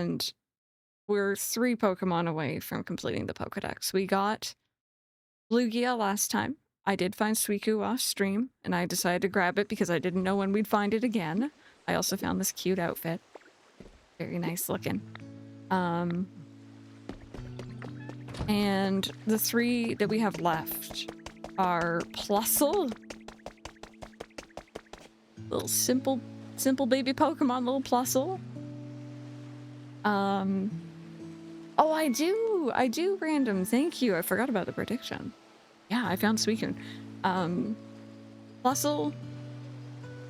and we're 3 Pokemon away from completing the Pokedex. We got Lugia last time. I did find Suicune off stream, and I decided to grab it because I didn't know when we'd find it again. I also found this cute outfit. Very nice looking. And the 3 that we have left are Plusle. Little simple baby Pokemon, little Plusle. Oh, I do random. Thank you. I forgot about the prediction. Yeah, I found Suicune. Plusle.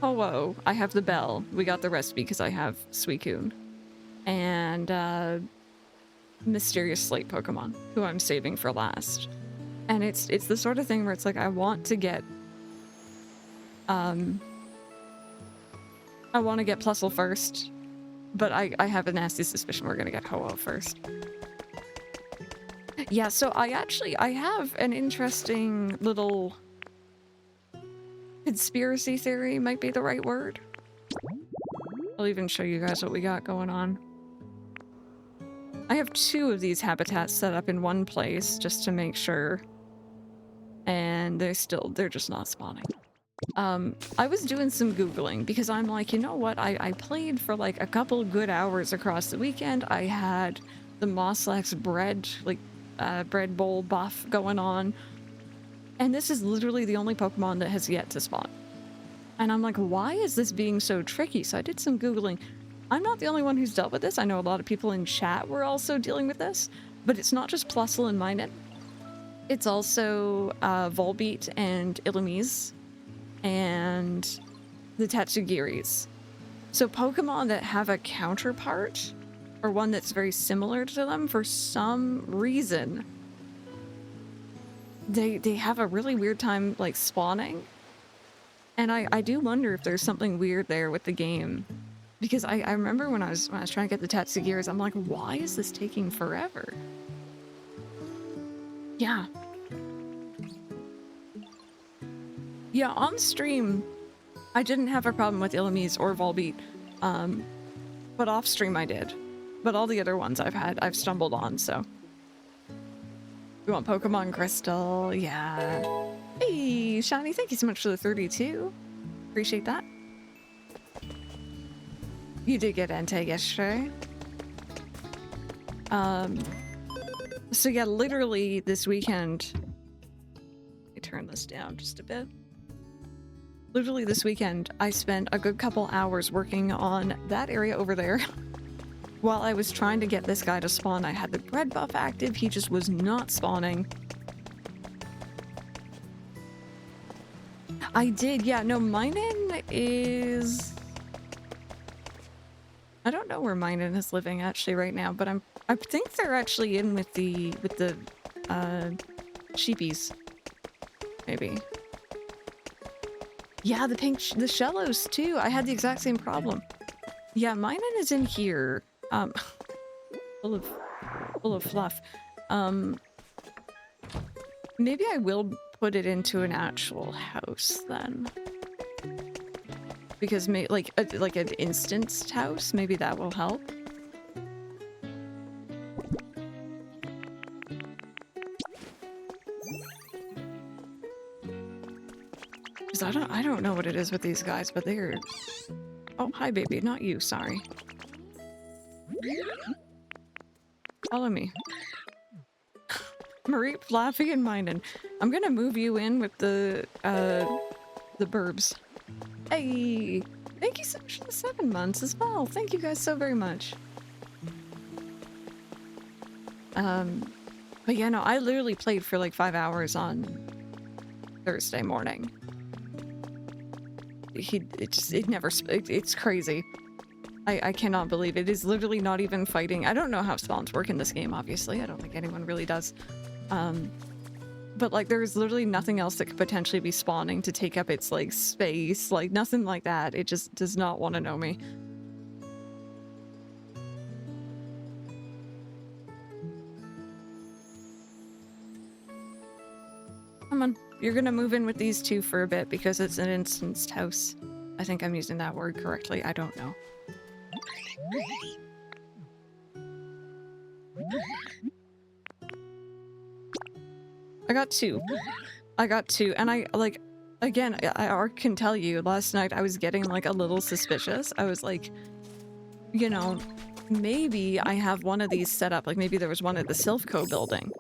Ho-Oh. I have the bell. We got the rest because I have Suicune. And, Mysterious Slate Pokemon, who I'm saving for last. And it's the sort of thing where it's like, I want to get, I want to get Plusle first, but I have a nasty suspicion we're gonna get Ho-Oh first. Yeah, so I have an interesting little conspiracy theory, might be the right word. I'll even show you guys what we got going on. I have 2 of these habitats set up in one place just to make sure. And they're just not spawning. I was doing some Googling because I'm like, you know what? I played for like a couple good hours across the weekend. I had the Moslax bread, bread bowl buff going on. And this is literally the only Pokemon that has yet to spawn. And I'm like, why is this being so tricky? So I did some Googling. I'm not the only one who's dealt with this. I know a lot of people in chat were also dealing with this. But it's not just Plusle and Minun. It's also Volbeat and Illumise. And the Tatsugiris. So Pokemon that have a counterpart, or one that's very similar to them, for some reason, they have a really weird time, like, spawning. And I do wonder if there's something weird there with the game. Because I remember when I was trying to get the Tatsugiris, I'm like, why is this taking forever? Yeah. Yeah, on stream, I didn't have a problem with Illumise or Volbeat, but off stream I did. But all the other ones I've stumbled on, so. We want Pokemon Crystal, yeah. Hey, Shiny, thank you so much for the 32. Appreciate that. You did get Entei yesterday. So yeah, literally this weekend, let me turn this down just a bit. Literally this weekend, I spent a good couple hours working on that area over there. While I was trying to get this guy to spawn, I had the bread buff active. He just was not spawning. I did, yeah. No, Minun is... I don't know where Minun is living actually right now, but I think they're actually in with the sheepies. Maybe. Yeah, the Shellos too. I had the exact same problem. Yeah, Minun is in here. Full of fluff. Maybe I will put it into an actual house then. Because like an instanced house, maybe that will help. Because I don't know what it is with these guys, but they're... Oh, hi baby, not you, sorry. Follow me. Marie, Flaffy, and Minun. I'm gonna move you in with the burbs. Hey! Thank you so much for the 7 months as well. Thank you guys so very much. But yeah, no, I literally played for like 5 hours on Thursday morning. It's crazy. I cannot believe it. It is literally not even fighting. I don't know how spawns work in this game, obviously. I don't think anyone really does. But like there's literally nothing else that could potentially be spawning to take up its like space, like nothing like that. It just does not want to know me. Come on, you're gonna move in with these 2 for a bit because it's an instanced house. I think I'm using that word correctly. I don't know. got two. I got two, and I, like, again, I can tell you, last night I was getting, like, a little suspicious. I was like, you know, maybe I have one of these set up, like, maybe there was one at the Silphco building,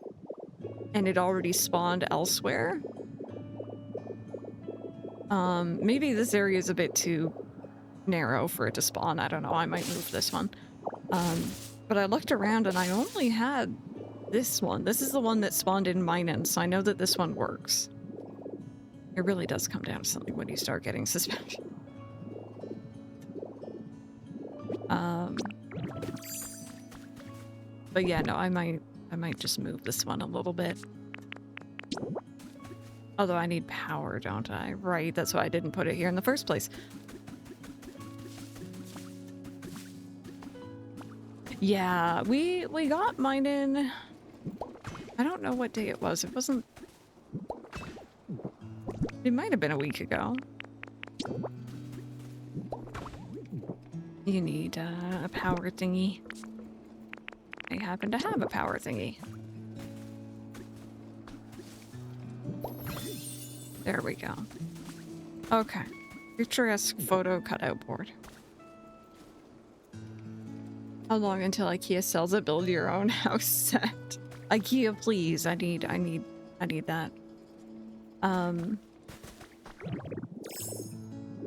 and it already spawned elsewhere. Maybe this area is a bit too narrow for it to spawn. I don't know, I might move this one. But I looked around and I only had this one. This is the one that spawned in Minen, so I know that this one works. It really does come down to something when you start getting suspicious. But yeah, no, I might just move this one a little bit. Although I need power, don't I? Right, that's why I didn't put it here in the first place. Yeah, we got mine in... I don't know what day it was. It wasn't... It might have been a week ago. You need a power thingy. I happen to have a power thingy. There we go. Okay. Picturesque photo cutout board. How long until IKEA sells a build your own house set? IKEA, please. I need that.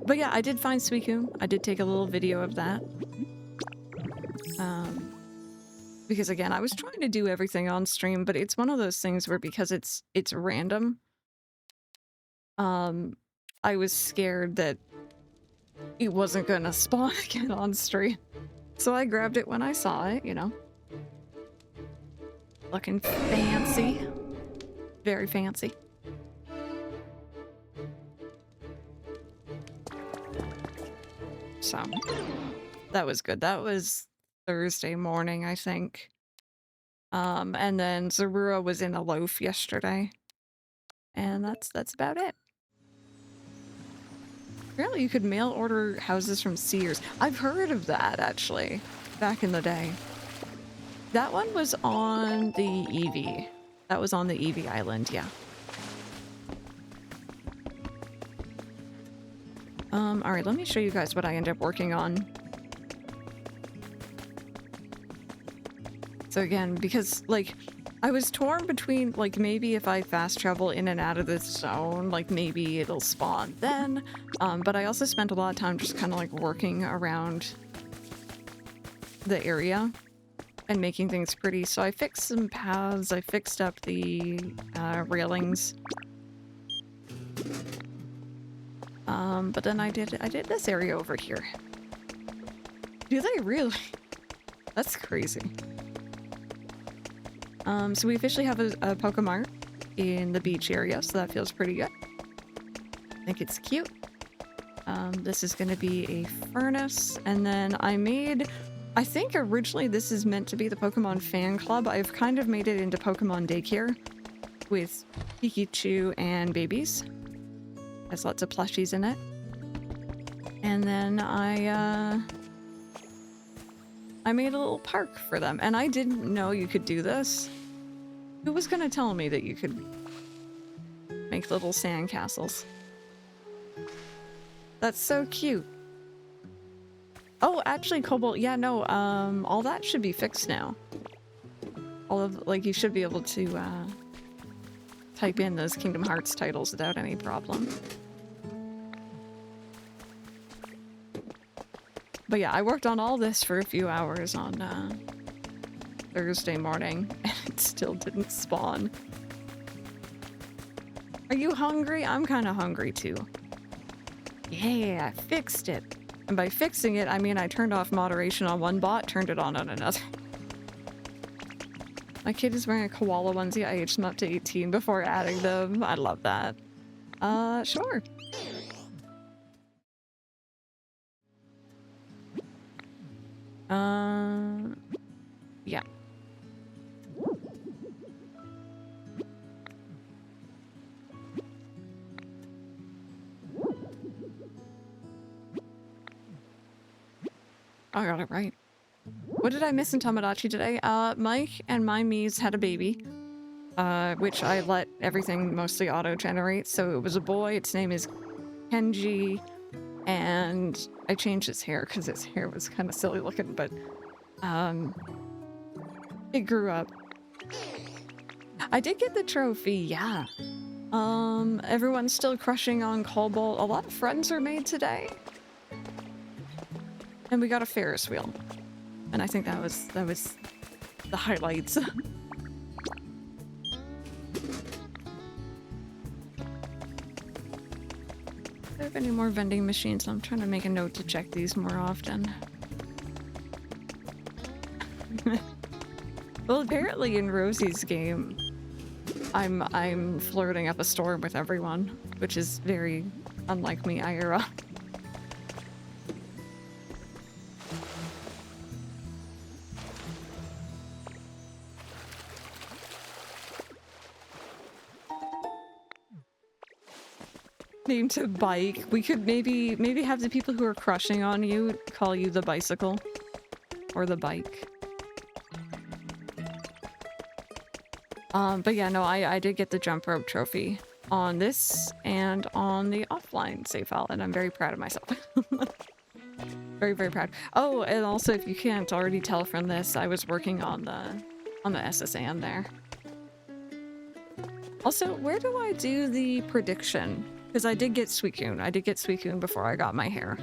But yeah, I did find Suicune. I did take a little video of that. Because again, I was trying to do everything on stream, but it's one of those things where because it's random, I was scared that it wasn't gonna spawn again on stream. So I grabbed it when I saw it, you know. Looking fancy. Very fancy. So, that was good. That was Thursday morning, I think. And then Zorua was in a loaf yesterday. And that's about it. Apparently you could mail order houses from Sears. I've heard of that, actually, back in the day. That one was on the Eevee. That was on the Eevee Island, yeah. Alright, let me show you guys what I end up working on. So again, because, like, I was torn between, like, maybe if I fast travel in and out of this zone, like, maybe it'll spawn then. But I also spent a lot of time just kind of, like, working around the area and making things pretty. So I fixed some paths, I fixed up the railings. But then I did this area over here. Do they really? That's crazy. So we officially have a Pokemart in the beach area, so that feels pretty good. I think it's cute. This is going to be a furnace, and then I think originally this is meant to be the Pokemon fan club. I've kind of made it into Pokemon daycare with Pikachu and babies. Has lots of plushies in it. And then I made a little park for them, and I didn't know you could do this. Who was gonna tell me that you could make little sand castles? That's so cute. Oh, actually, Cobalt, yeah, no, all that should be fixed now. All of, like, you should be able to, type in those Kingdom Hearts titles without any problem. But yeah, I worked on all this for a few hours on, Thursday morning, and it still didn't spawn. Are you hungry? I'm kind of hungry too. Yeah, I fixed it. And by fixing it, I mean I turned off moderation on one bot, turned it on another. My kid is wearing a koala onesie. I aged them up to 18 before adding them. I love that. Sure. Yeah. I got it right. What did I miss in Tomodachi today? Mike and my Mies had a baby. which I let everything mostly auto-generate. So it was a boy, its name is Kenji, and I changed his hair because his hair was kind of silly looking, but it grew up. I did get the trophy, yeah. Everyone's still crushing on Cobalt. A lot of friends are made today. And we got a Ferris wheel. And I think that was the highlights. Do I have any more vending machines? I'm trying to make a note to check these more often. Well, apparently in Rosie's game, I'm flirting up a storm with everyone, which is very unlike me, IRL. Name to bike. We could maybe have the people who are crushing on you call you the bicycle or the bike. But yeah, no, I did get the jump rope trophy on this and on the offline save file, and I'm very proud of myself. Very, very proud. Oh, and also, if you can't already tell from this, I was working on the SSN there. Also, where do I do the prediction? Because I did get Suicune. I did get Suicune before I got my hair.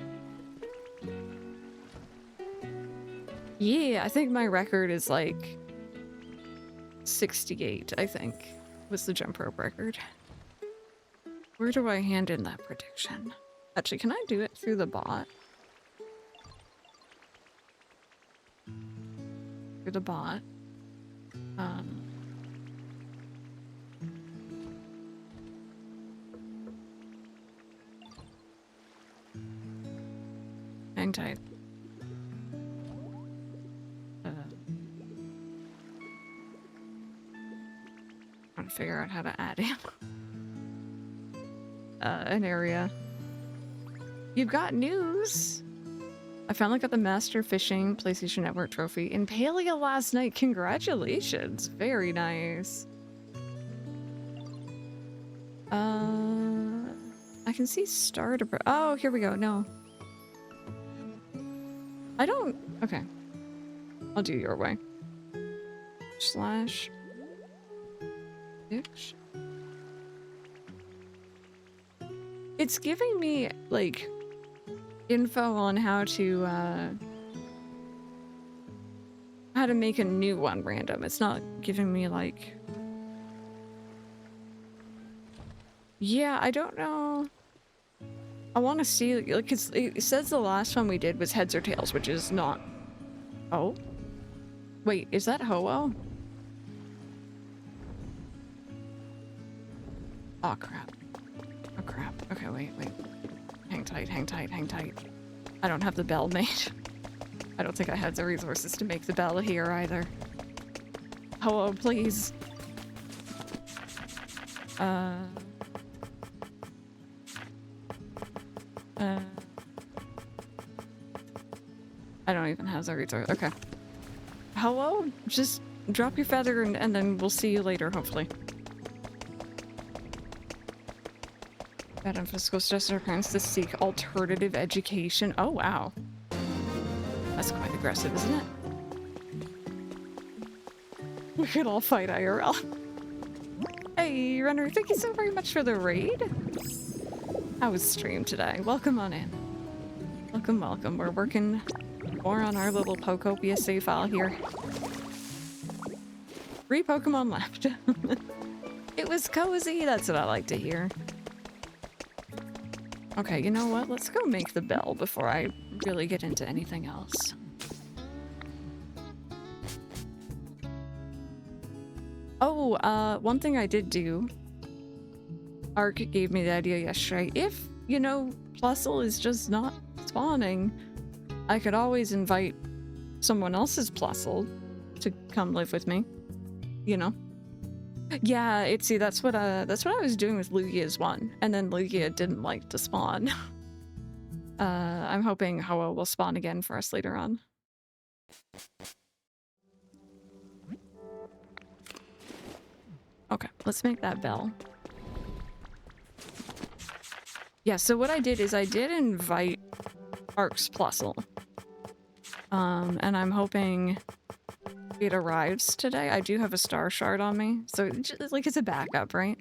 Yeah, I think my record is like 68, I think, was the jump rope record. Where do I hand in that prediction? Actually, can I do it through the bot? Through the bot. Hang tight. Trying to figure out how to add in an area. You've got news. I finally got the Master Fishing PlayStation Network trophy in Palia last night. Congratulations. Very nice. I can see starter. Oh, here we go. No. I don't. Okay. I'll do your way. Slash. It's giving me, like, info on how to make a new one random. It's not giving me, like... Yeah, I don't know. I want to see, like, it says the last one we did was heads or tails, which is not... Oh? Wait, is that Ho-Oh? Oh, crap. Oh, crap. Okay, wait. Hang tight. I don't have the bell made. I don't think I had the resources to make the bell here either. Hello, please. I don't even have the resource. Okay. Hello? Just drop your feather and then we'll see you later, hopefully. Madam Fiscal stressed our parents to seek alternative education. Oh, wow. That's quite aggressive, isn't it? We could all fight IRL. Hey, Runner, thank you so very much for the raid. How was stream today? Welcome on in. Welcome. We're working more on our little Pokopia save file here. 3 Pokemon left. It was cozy. That's what I like to hear. Okay, you know what? Let's go make the bell before I really get into anything else. Oh, one thing I did do. Ark gave me the idea yesterday. If, you know, Plusle is just not spawning, I could always invite someone else's Plusle to come live with me. You know? Yeah, see, that's what I was doing with Lugia's one, and then Lugia didn't like to spawn. I'm hoping Hoa will spawn again for us later on. Okay, let's make that bell. Yeah, so what I did is I did invite Arx Plusle. And I'm hoping it arrives today. I do have a star shard on me, so just, like, it's a backup, right?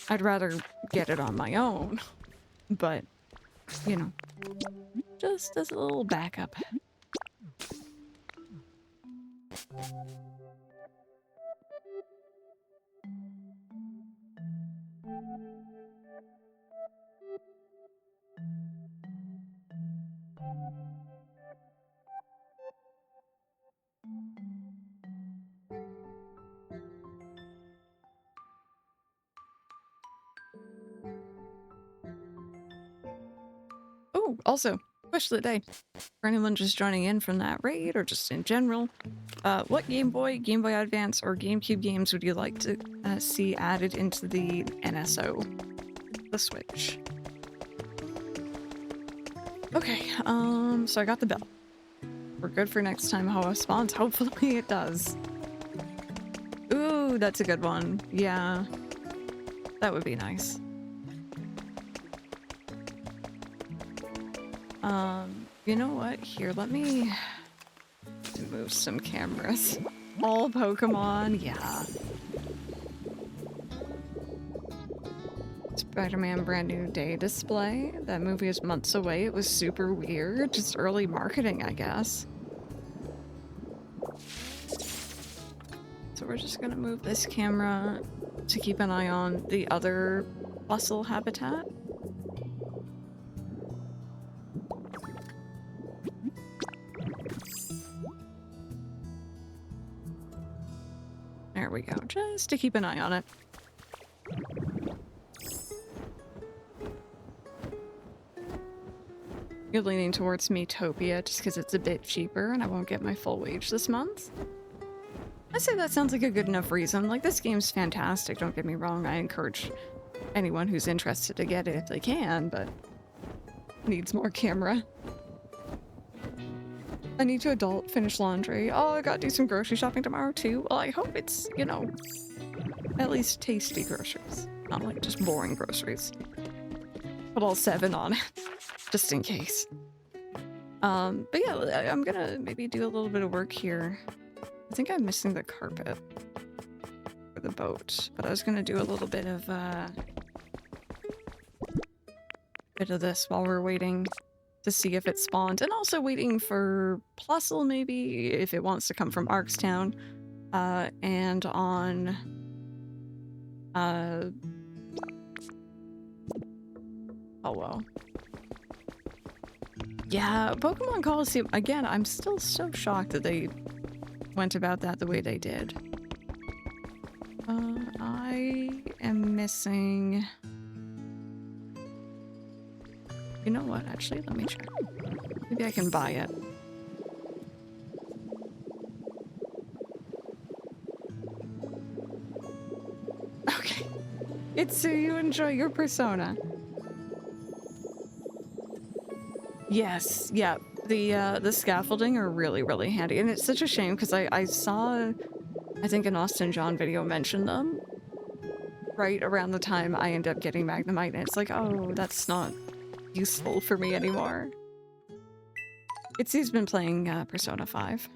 I'd rather get it on my own, but, you know, just as a little backup. Oh, also, question of the day. For anyone just joining in from that raid or just in general, what Game Boy, Game Boy Advance, or GameCube games would you like to see added into the NSO, the Switch? Okay, so I got the bell. We're good for next time Hoa spawns. Hopefully it does. Ooh, that's a good one. Yeah, that would be nice. You know what? Here, let me move some cameras. All Pokemon, yeah. Spider-Man Brand New Day display. That movie is months away. It was super weird. Just early marketing, I guess. So we're just gonna move this camera to keep an eye on the other fossil habitat. There we go, just to keep an eye on it. You're leaning towards Miitopia just because it's a bit cheaper and I won't get my full wage this month. I say that sounds like a good enough reason. Like, this game's fantastic, don't get me wrong. I encourage anyone who's interested to get it if they can, but needs more camera. I need to adult, finish laundry. Oh, I gotta do some grocery shopping tomorrow too. Well, I hope it's, you know, at least tasty groceries. Not like just boring groceries. Put all 7 on it, just in case. But yeah, I'm gonna maybe do a little bit of work here. I think I'm missing the carpet for the boat, but I was gonna do a little bit of this while we're waiting to see if it spawned, and also waiting for Plusle maybe if it wants to come from Arkstown, and on oh well. Yeah, Pokemon Coliseum again. I'm still so shocked that they went about that the way they did. I am missing. You know what? Actually, let me check. Maybe I can buy it. Okay. It's so you enjoy your persona. Yes, yeah. The scaffolding are really, really handy. And it's such a shame because I saw, I think an Austin John video mentioned them right around the time I end up getting Magnemite, and it's like, oh, that's not useful for me anymore. He's been playing Persona 5.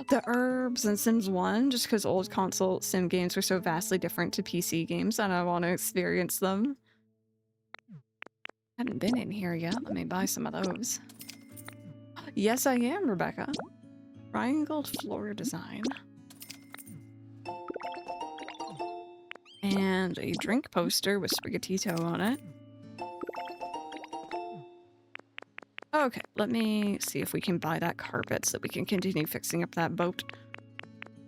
The herbs in Sims 1, just because old console sim games were so vastly different to PC games and I want to experience them. Hadn't been in here yet. Let me buy some of those. Yes, I am, Rebecca. Triangled floor design. And a drink poster with Sprigatito on it. Okay, let me see if we can buy that carpet so that we can continue fixing up that boat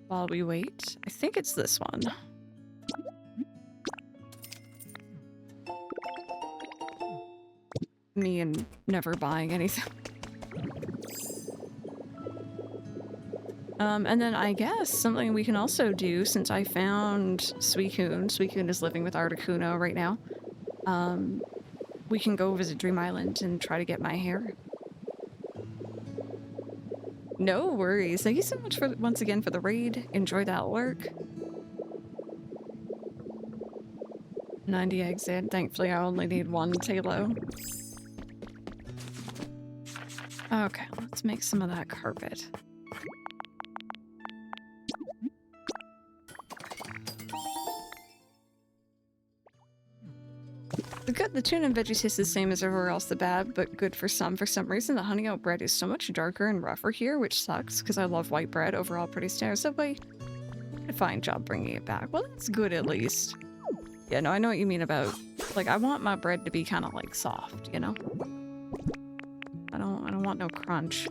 while we wait. I think it's this one. Me and never buying anything. And then I guess something we can also do, since I found Suicune. Suicune is living with Articuno right now. We can go visit Dream Island and try to get my hair. No worries. Thank you so much for once again for the raid. Enjoy that work. 90 eggs in. Thankfully, I only need one Talo. Okay, let's make some of that carpet. The tuna and veggie taste the same as everywhere else, the bad, but good for some. For some reason, the honey oat bread is so much darker and rougher here, which sucks, because I love white bread. Overall, pretty standard. Subway did a fine job bringing it back. Well, that's good at least. Yeah, no, I know what you mean about, like, I want my bread to be kind of, like, soft, you know? I don't want no crunch.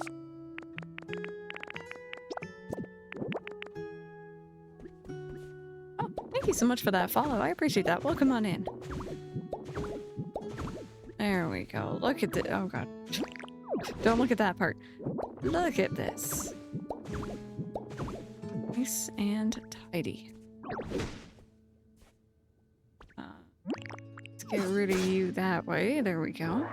Oh, thank you so much for that follow. I appreciate that. Welcome on in. There we go. Look at the— oh god. Don't look at that part. Look at this. Nice and tidy. Let's get rid of you that way. There we go.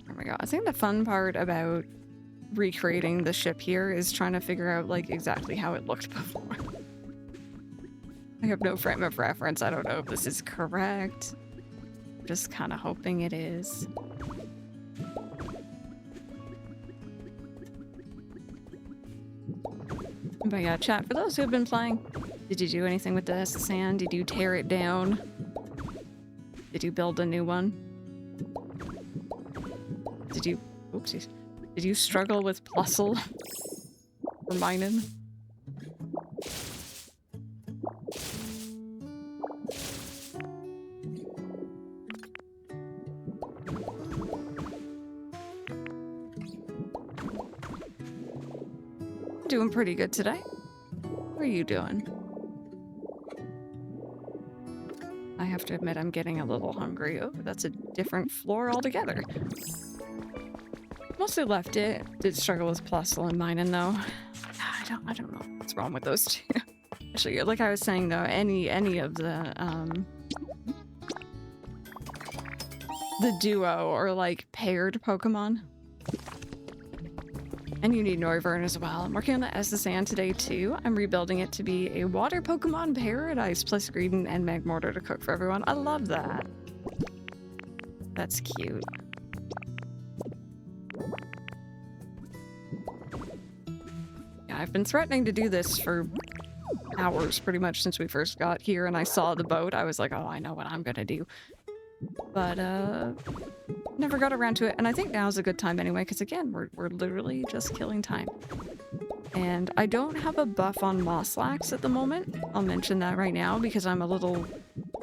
There we go. I think the fun part about recreating the ship here is trying to figure out, like, exactly how it looked before. I have no frame of reference. I don't know if this is correct. Just kind of hoping it is. But yeah, chat, for those who have been playing, did you do anything with the SSN? Did you tear it down? Did you build a new one? Did you— oopsies. Did you struggle with Plusle or Minen? Doing pretty good today. How are you doing? I have to admit I'm getting a little hungry. Oh, that's a different floor altogether. Mostly left it. Did struggle with Plusle and Minen though. I don't know what's wrong with those two. Actually, like I was saying though, any of the duo or like paired Pokemon. And you need Noivern as well. I'm working on the SSN today too. I'm rebuilding it to be a water Pokemon paradise plus Greedent and Magmortar to cook for everyone. I love that. That's cute. Yeah, I've been threatening to do this for hours pretty much since we first got here and I saw the boat. I was like, oh, I know what I'm gonna do. But never got around to it, and I think now's a good time anyway, because again, we're literally just killing time. And I don't have a buff on Mosslax at the moment. I'll mention that right now, because I'm a little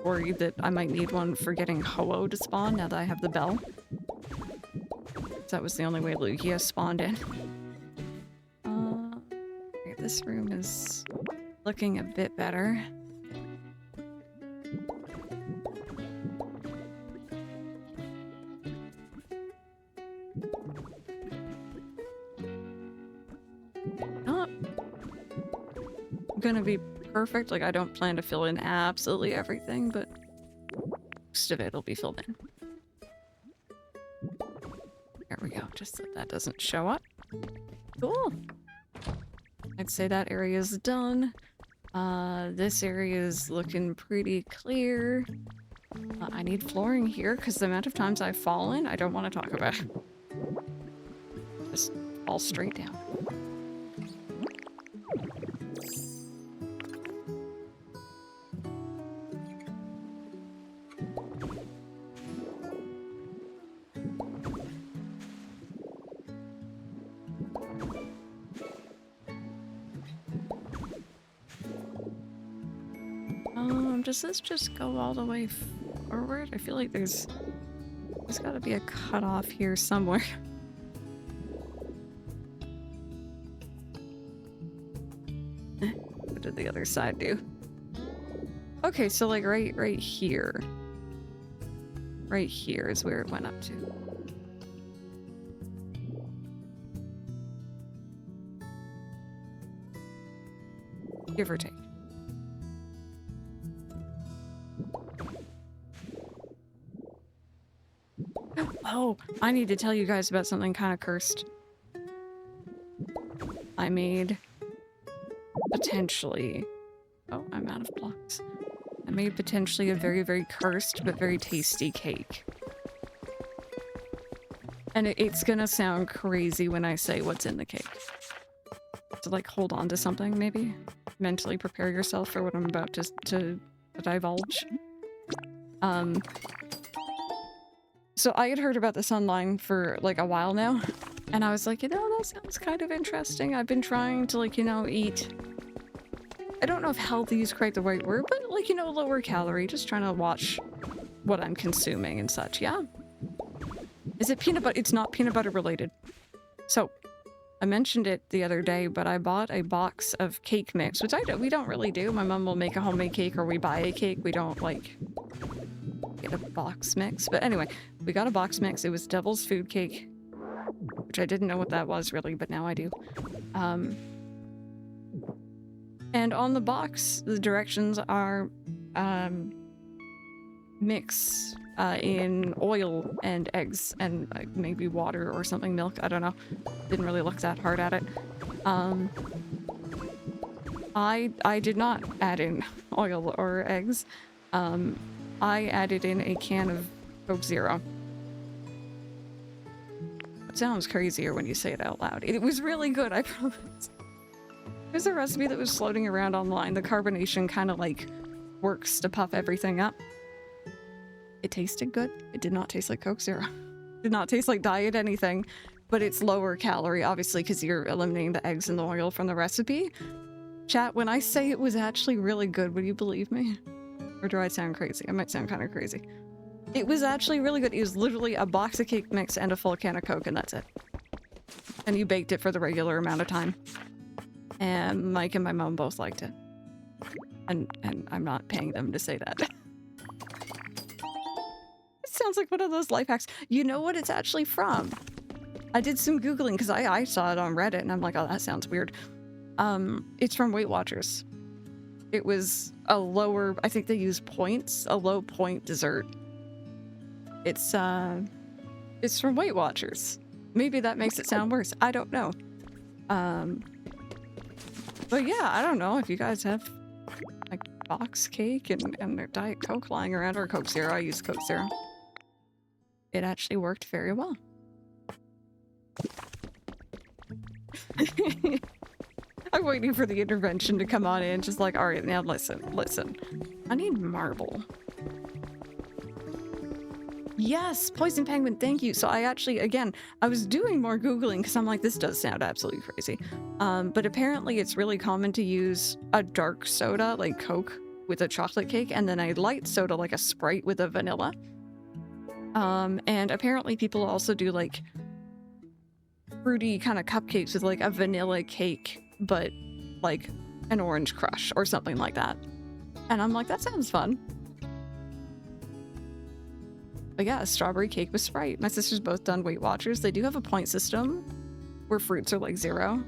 worried that I might need one for getting Ho-Oh to spawn now that I have the bell. That was the only way Lugia spawned in. Okay, this room is looking a bit better. Gonna be perfect. Like, I don't plan to fill in absolutely everything, but most of it will be filled in. There we go, just so that doesn't show up. Cool. I'd say that area is done. This area is looking pretty clear. I need flooring here because the amount of times I've fallen, I don't want to talk about. Just fall straight down. Does this just go all the way forward? I feel like there's got to be a cutoff here somewhere. What did the other side do? Okay, so like right here. Right here is where it went up to. Give or take. Oh, I need to tell you guys about something kind of cursed. I made potentially... Oh, I'm out of blocks. I made potentially a very, very cursed but very tasty cake. And it's gonna sound crazy when I say what's in the cake. So like hold on to something maybe. Mentally prepare yourself for what I'm about to divulge. So I had heard about this online for like a while now. And I was like, you know, that sounds kind of interesting. I've been trying to like, you know, eat... I don't know if healthy is quite the right word, but like, you know, lower calorie. Just trying to watch what I'm consuming and such, yeah? Is it peanut butter? It's not peanut butter related. So, I mentioned it the other day, but I bought a box of cake mix, which we don't really do. My mom will make a homemade cake or we buy a cake. We don't, like, get a box mix. But anyway, we got a box mix. It was Devil's Food Cake, which I didn't know what that was really, but now I do. And on the box, the directions are mix in oil and eggs and maybe water or something, milk. I don't know. Didn't really look that hard at it. I did not add in oil or eggs. I added in a can of Coke Zero. It sounds crazier when you say it out loud. It was really good, I promise. There's a recipe that was floating around online. The carbonation kind of like works to puff everything up. It tasted good. It did not taste like Coke Zero. It did not taste like diet anything, but it's lower calorie, obviously, because you're eliminating the eggs and the oil from the recipe. Chat, when I say it was actually really good, would you believe me? Or do I sound crazy? I might sound kind of crazy. It was actually really good. It was literally a box of cake mix and a full can of Coke, and that's it. And you baked it for the regular amount of time. And Mike and my mom both liked it. And I'm not paying them to say that. It sounds like one of those life hacks. You know what it's actually from? I did some Googling because I saw it on Reddit and I'm like, oh, that sounds weird. It's from Weight Watchers. It was a lower, I think they use points, a low point dessert. It's from Weight Watchers. Maybe that makes it sound worse. I don't know. But yeah, I don't know if you guys have like box cake and their Diet Coke lying around, or Coke Zero. I use Coke Zero. It actually worked very well. I'm waiting for the intervention to come on in, just like, all right, now listen. I need marble. Yes, Poison Penguin, thank you. So I actually, again, I was doing more Googling because I'm like, this does sound absolutely crazy. But apparently it's really common to use a dark soda, like Coke, with a chocolate cake, and then a light soda, like a Sprite with a vanilla. And apparently people also do like fruity kind of cupcakes with like a vanilla cake, but like an orange crush or something like that. And I'm like, that sounds fun. But yeah, a strawberry cake with Sprite. My sister's both done Weight Watchers. They do have a point system where fruits are like 0.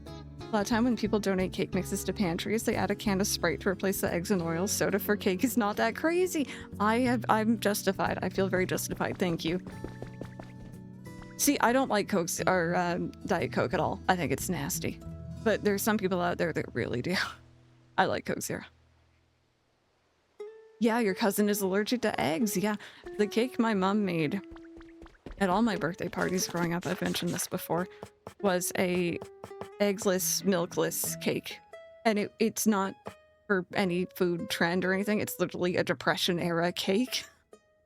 A lot of time when people donate cake mixes to pantries, they add a can of Sprite to replace the eggs and oil. Soda for cake is not that crazy. I'm justified. I feel very justified. Thank you. See, I don't like Coke or Diet Coke at all. I think it's nasty. But there's some people out there that really do. I like Coke Zero. Yeah, your cousin is allergic to eggs. Yeah, the cake my mom made at all my birthday parties growing up, I've mentioned this before, was a eggless, milkless cake. And it's not for any food trend or anything. It's literally a Depression era cake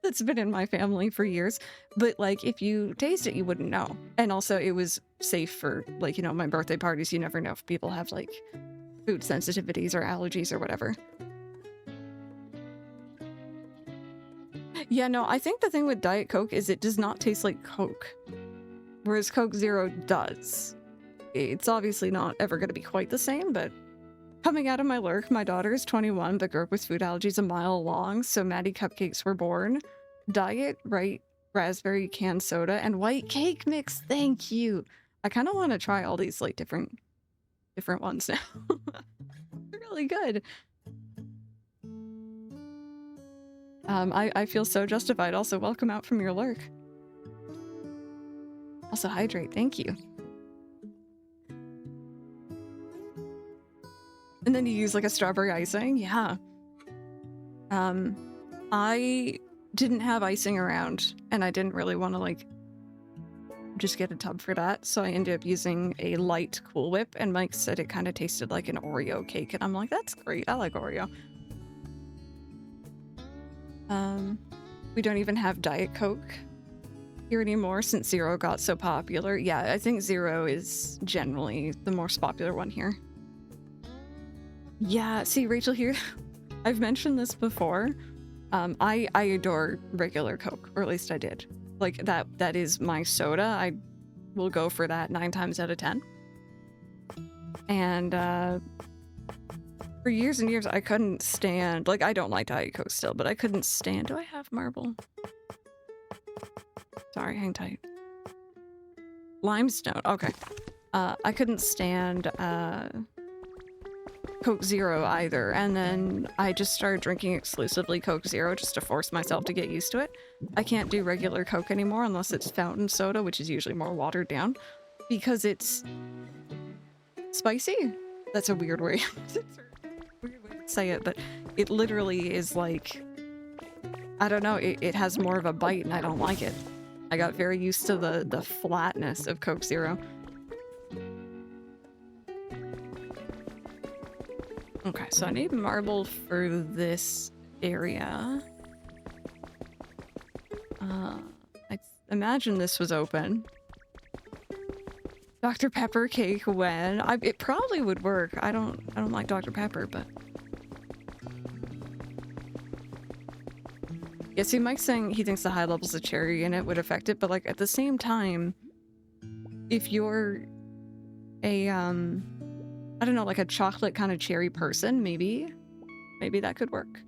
that's been in my family for years. But like, if you taste it, you wouldn't know. And also it was safe for like, you know, my birthday parties. You never know if people have like food sensitivities or allergies or whatever. Yeah, no, I think the thing with Diet Coke is it does not taste like Coke, whereas Coke Zero does. It's obviously not ever going to be quite the same, but coming out of my lurk, my daughter is 21, but grew up with food allergies a mile long, so Maddie cupcakes were born. Diet, right, raspberry canned soda, and white cake mix, thank you. I kind of want to try all these, like, different ones now. They're really good. I feel so justified. Also, welcome out from your lurk. Also hydrate, thank you. And then you use like a strawberry icing, yeah. I didn't have icing around, and I didn't really want to like just get a tub for that, so I ended up using a light Cool Whip, and Mike said it kind of tasted like an Oreo cake, and I'm like, that's great, I like Oreo. We don't even have Diet Coke here anymore since Zero got so popular. Yeah, I think Zero is generally the most popular one here. Yeah, see, Rachel here, I've mentioned this before. I adore regular Coke, or at least I did. Like, that is my soda. I will go for that 9 times out of 10. And, for years and years, I couldn't stand... Like, I don't like Diet Coke still, but I couldn't stand... Do I have marble? Sorry, hang tight. Limestone, okay. I couldn't stand, Coke Zero either, and then I just started drinking exclusively Coke Zero just to force myself to get used to it. I can't do regular Coke anymore unless it's fountain soda, which is usually more watered down, because it's spicy. That's a weird way. It's a weird way to say it, but it literally is like, I don't know, it has more of a bite and I don't like it. I got very used to the flatness of Coke Zero. Okay, so I need marble for this area. I imagine this was open. Dr. Pepper cake when? It probably would work. I don't like Dr. Pepper, but... Yeah, see, Mike's saying he thinks the high levels of cherry in it would affect it, but like at the same time, if you're a, I don't know, like a chocolate kind of cherry person, maybe that could work.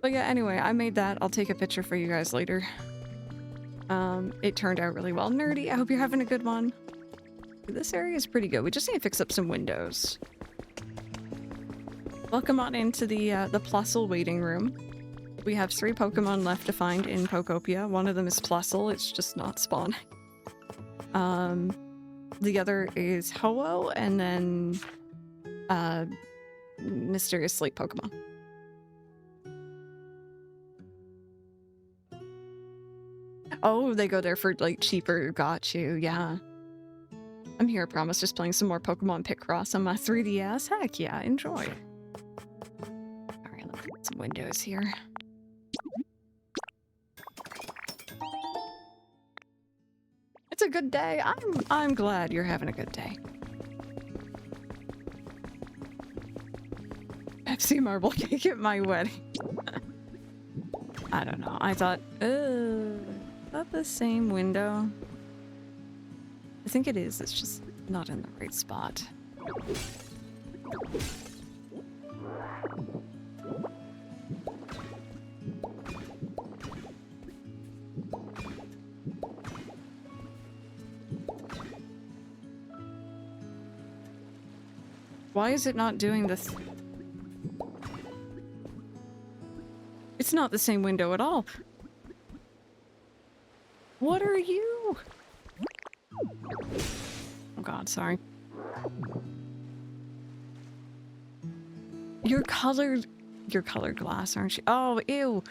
But yeah, anyway, I made that. I'll take a picture for you guys later. It turned out really well. Nerdy, I hope you're having a good one. This area is pretty good. We just need to fix up some windows. Welcome on into the Plusle waiting room. We have 3 Pokemon left to find in Pokopia. One of them is Plusle, it's just not spawning. The other is Ho-Oh, and then Mysterious Sleep Pokemon. Oh, they go there for like cheaper. Got you, yeah. I'm here, I promise, just playing some more Pokemon Picross on my 3DS. Heck yeah, enjoy. Alright, let's get some windows here. It's a good day. I'm glad you're having a good day. Pepsi marble cake at my wedding. I don't know. I thought, is that the same window? I think it is. It's just not in the right spot. Why is it not doing this? It's not the same window at all. What are you? Oh god, sorry. You're colored glass, aren't you? Oh, ew.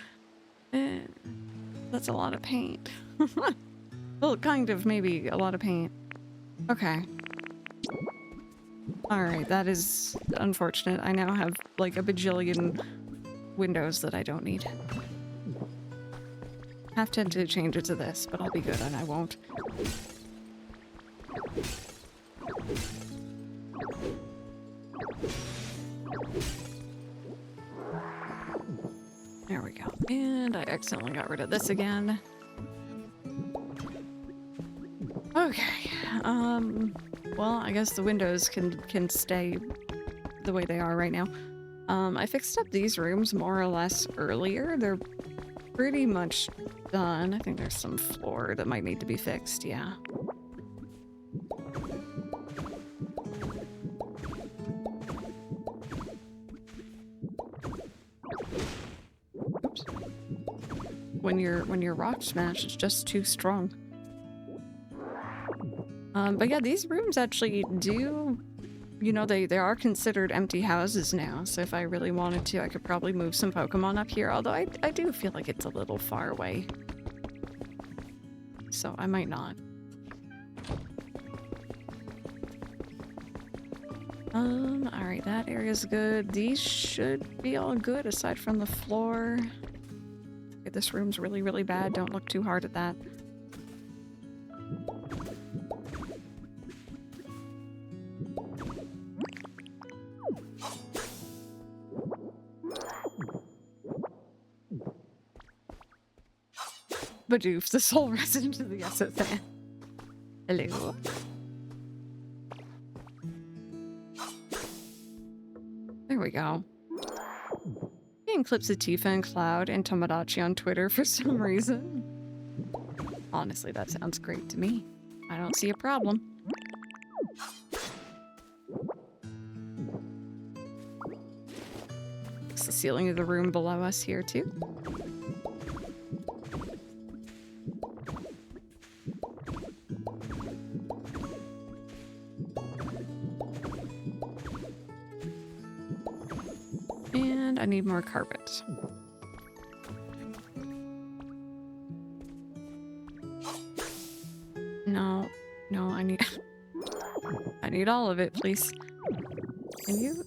That's a lot of paint. Well, kind of, maybe a lot of paint. Okay. Alright, that is unfortunate. I now have like a bajillion windows that I don't need. Have to change it to this, but I'll be good and I won't. There we go. And I accidentally got rid of this again. Okay. Well, I guess the windows can stay the way they are right now. I fixed up these rooms more or less earlier. They're pretty much done. I think there's some floor that might need to be fixed, yeah. Oops. when you're rock smash, it's just too strong. But yeah, these rooms actually do, you know, they are considered empty houses now. So if I really wanted to, I could probably move some Pokemon up here. Although I do feel like it's a little far away. So I might not. Alright, that area's good. These should be all good aside from the floor. Okay, this room's really, really bad. Don't look too hard at that. Badoof, the sole resident of the SSN. Hello. There we go. Getting clips of Tifa and Cloud and Tomodachi on Twitter for some reason. Honestly, that sounds great to me. I don't see a problem. It's the ceiling of the room below us here too. And I need more carpet. No, I need I need all of it, please. Can you?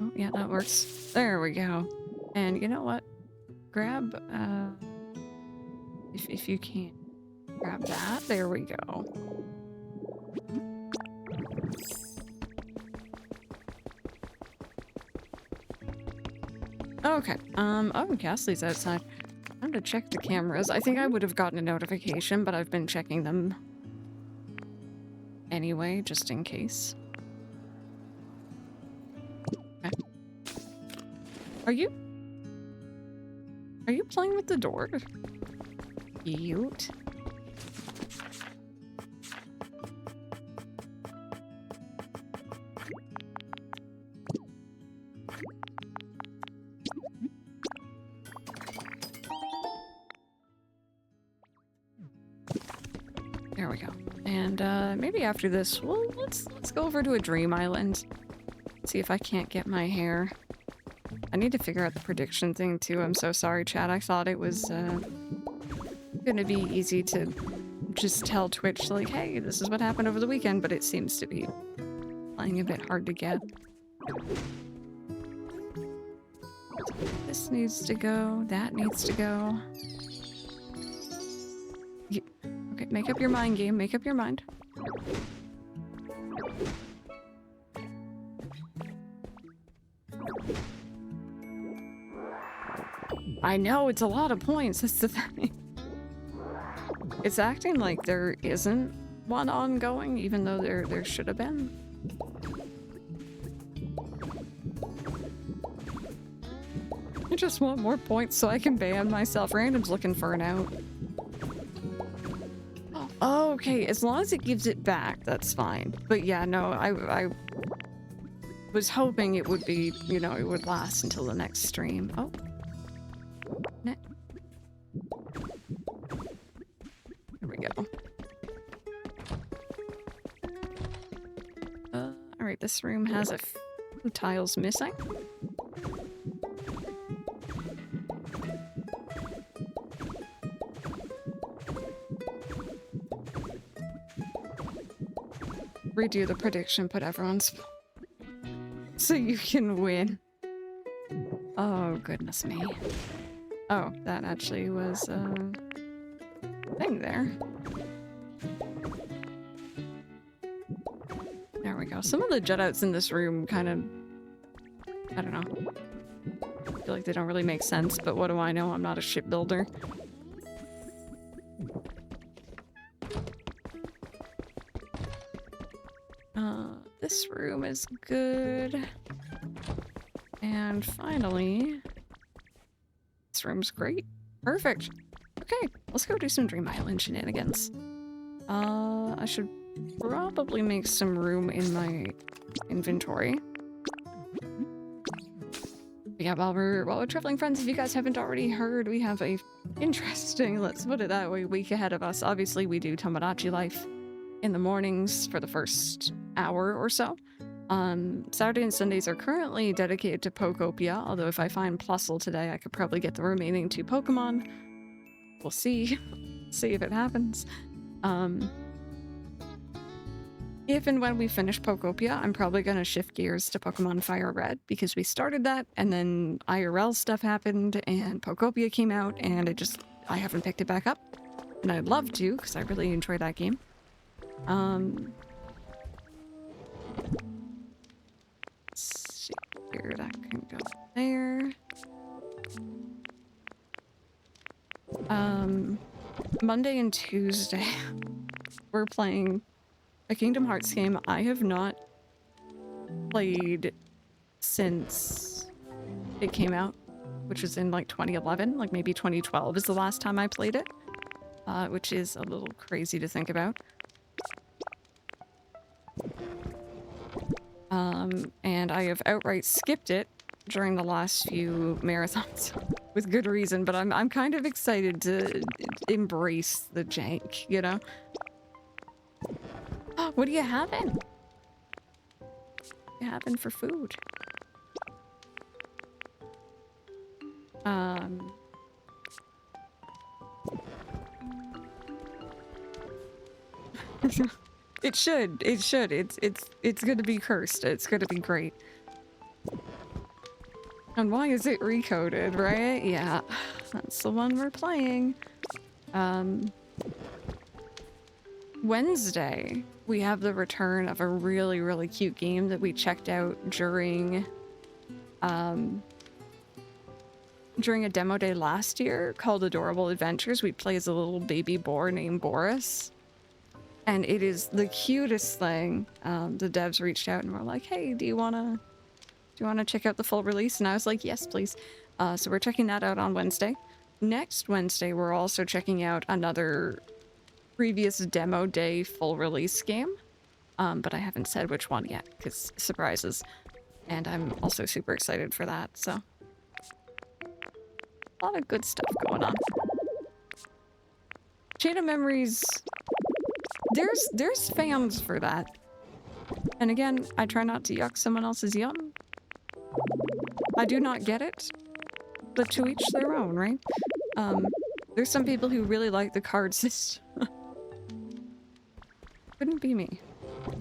Oh, yeah, that works. There we go. And you know what? Grab, if you can, grab that. There we go. Okay, oh, Ghastly's outside. Time to check the cameras. I think I would have gotten a notification, but I've been checking them anyway, just in case. Okay. Are you playing with the door? Cute. There we go. And maybe after this, well, let's go over to a dream island. See if I can't get my hair. I need to figure out the prediction thing too. I'm so sorry, chat. I thought it was gonna be easy to just tell Twitch like, hey, this is what happened over the weekend, but it seems to be playing a bit hard to get. This needs to go. That needs to go. Okay, make up your mind, game. Make up your mind. I know, it's a lot of points. That's the thing. It's acting like there isn't one ongoing, even though there should have been. I just want more points so I can ban myself. Random's looking for an out. Oh, okay, as long as it gives it back, that's fine. But yeah, no, I was hoping it would be, you know, it would last until the next stream. Oh. There we go. Alright, this room has a few tiles missing. Redo the prediction, put everyone's so you can win. Oh, goodness me. Oh, that actually was a thing there. There we go. Some of the Jedouts in this room kind of, I don't know. I feel like they don't really make sense, but what do I know? I'm not a shipbuilder. This room is good. And finally, this room's great. Perfect. Okay, let's go do some Dream Island shenanigans. I should probably make some room in my inventory. Yeah, while we're traveling, friends, if you guys haven't already heard, we have a interesting, let's put it that way, week ahead of us. Obviously, we do Tomodachi Life in the mornings for the first hour or so. Saturday and Sundays are currently dedicated to Pokopia, although if I find Plusle today, I could probably get the remaining 2 Pokemon. We'll see. See if it happens. If and when we finish Pokopia, I'm probably going to shift gears to Pokemon Fire Red, because we started that, and then IRL stuff happened, and Pokopia came out, and I haven't picked it back up. And I'd love to, because I really enjoy that game. Let's see here, that can go there. Monday and Tuesday, we're playing a Kingdom Hearts game I have not played since it came out, which was in like 2011, like maybe 2012 is the last time I played it, which is a little crazy to think about. And I have outright skipped it during the last few marathons with good reason, but I'm kind of excited to embrace the jank, you know? What are you having? What are you having for food? It should. It's gonna be cursed. It's gonna be great. And why is it recoded, right? Yeah, that's the one we're playing. Wednesday, we have the return of a really, really cute game that we checked out during a demo day last year called Adorable Adventures. We play as a little baby boar named Boris. And it is the cutest thing. The devs reached out and were like, hey, do you wanna check out the full release? And I was like, yes, please. So we're checking that out on Wednesday. Next Wednesday, we're also checking out another previous demo day full release game. But I haven't said which one yet, because surprises. And I'm also super excited for that, so. A lot of good stuff going on. Chain of Memories, there's fans for that. And again, I try not to yuck someone else's yum. I do not get it, but to each their own, right? There's some people who really like the card system. Couldn't be me.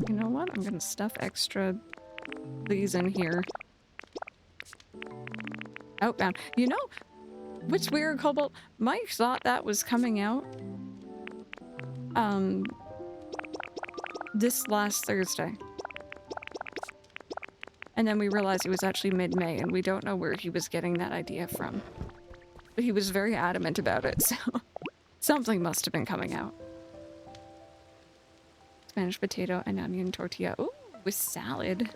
You know what? I'm gonna stuff extra these in here. Outbound. You know what's weird, Cobalt? Mike thought that was coming out this last Thursday. And then we realized it was actually mid-May, and we don't know where he was getting that idea from. But he was very adamant about it, so something must have been coming out. Spanish potato and onion tortilla. Ooh, with salad.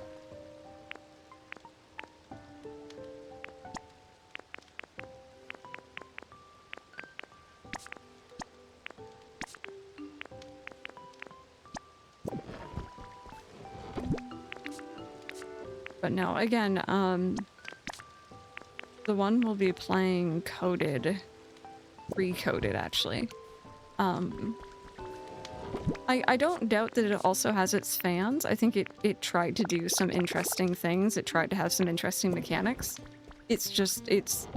But no, again, the one we'll be playing coded, recoded actually. I don't doubt that it also has its fans. I think it tried to do some interesting things. It tried to have some interesting mechanics. It's just, it's